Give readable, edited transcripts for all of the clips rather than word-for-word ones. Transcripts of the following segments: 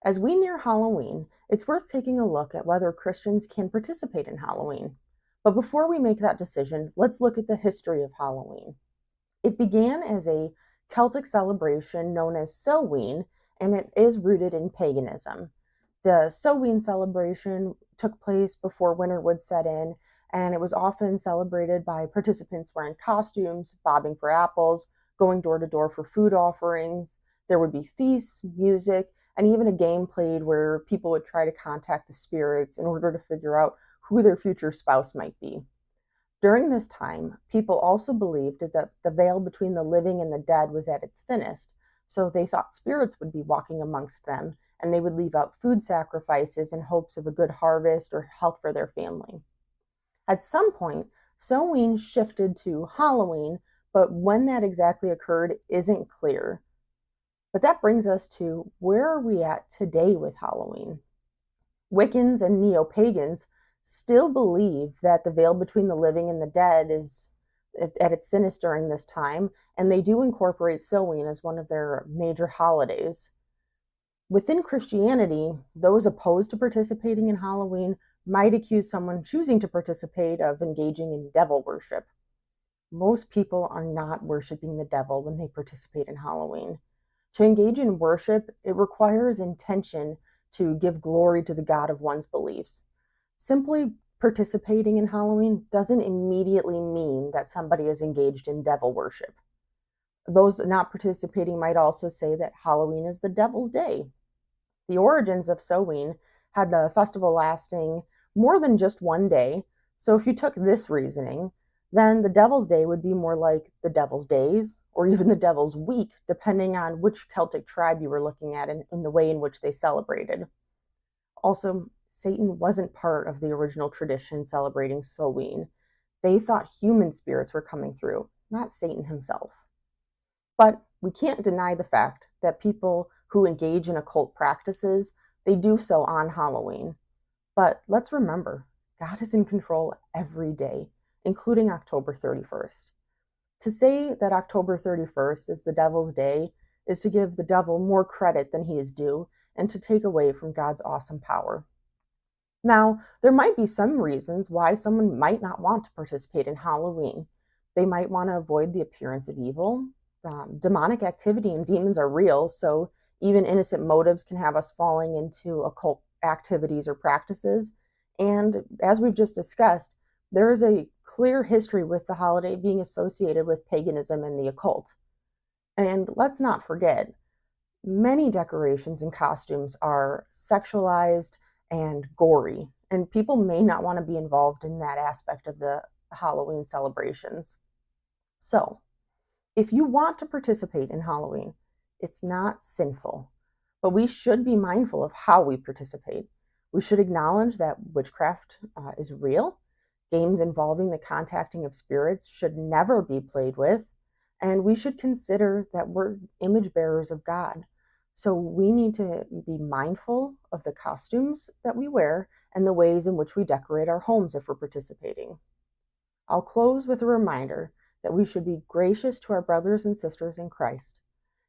As we near Halloween, it's worth taking a look at whether Christians can participate in Halloween. But before we make that decision, let's look at the history of Halloween. It began as a Celtic celebration known as Samhain, and it is rooted in paganism. The Samhain celebration took place before winter would set in, and it was often celebrated by participants wearing costumes, bobbing for apples, going door to door for food offerings. There would be feasts, music, and even a game played where people would try to contact the spirits in order to figure out who their future spouse might be. During this time, people also believed that the veil between the living and the dead was at its thinnest, so they thought spirits would be walking amongst them, and they would leave out food sacrifices in hopes of a good harvest or health for their family. At some point, Samhain shifted to Halloween, but when that exactly occurred isn't clear. But that brings us to, where are we at today with Halloween? Wiccans and neo pagans still believe that the veil between the living and the dead is at its thinnest during this time, and they do incorporate Samhain as one of their major holidays. Within Christianity, those opposed to participating in Halloween might accuse someone choosing to participate of engaging in devil worship. Most people are not worshiping the devil when they participate in Halloween. To engage in worship, it requires intention to give glory to the God of one's beliefs. Simply participating in Halloween doesn't immediately mean that somebody is engaged in devil worship. Those not participating might also say that Halloween is the devil's day. The origins of Samhain had the festival lasting more than just one day, so if you took this reasoning, then the Devil's Day would be more like the Devil's Days, or even the Devil's Week, depending on which Celtic tribe you were looking at and the way in which they celebrated. Also, Satan wasn't part of the original tradition celebrating Samhain. They thought human spirits were coming through, not Satan himself. But we can't deny the fact that people who engage in occult practices, they do so on Halloween. But let's remember, God is in control every day, including October 31st. To say that October 31st is the devil's day is to give the devil more credit than he is due and to take away from God's awesome power. Now, there might be some reasons why someone might not want to participate in Halloween. They might want to avoid the appearance of evil. Demonic activity and demons are real, so even innocent motives can have us falling into occult activities or practices. And as we've just discussed, there is a clear history with the holiday being associated with paganism and the occult. And let's not forget, many decorations and costumes are sexualized and gory, and people may not want to be involved in that aspect of the Halloween celebrations. So, if you want to participate in Halloween, it's not sinful, but we should be mindful of how we participate. We should acknowledge that witchcraft is real. Games involving the contacting of spirits should never be played with, and we should consider that we're image bearers of God. So we need to be mindful of the costumes that we wear and the ways in which we decorate our homes if we're participating. I'll close with a reminder that we should be gracious to our brothers and sisters in Christ.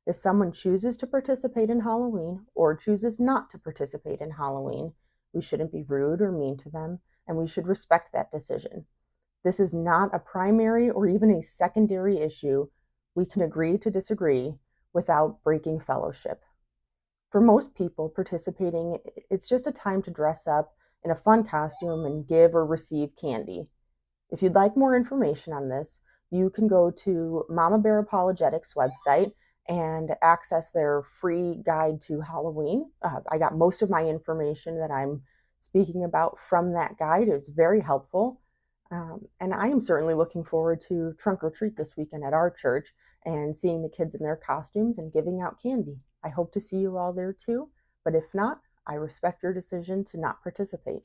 If someone chooses to participate in Halloween or chooses not to participate in Halloween, we shouldn't be rude or mean to them, and we should respect that decision. This is not a primary or even a secondary issue. We can agree to disagree without breaking fellowship. For most people participating, it's just a time to dress up in a fun costume and give or receive candy. If you'd like more information on this, you can go to Mama Bear Apologetics website and access their free guide to Halloween. I got most of my information that I'm speaking about from that guide. It was very helpful. And I am certainly looking forward to trunk or treat this weekend at our church and seeing the kids in their costumes and giving out candy. I hope to see you all there too, but if not, I respect your decision to not participate.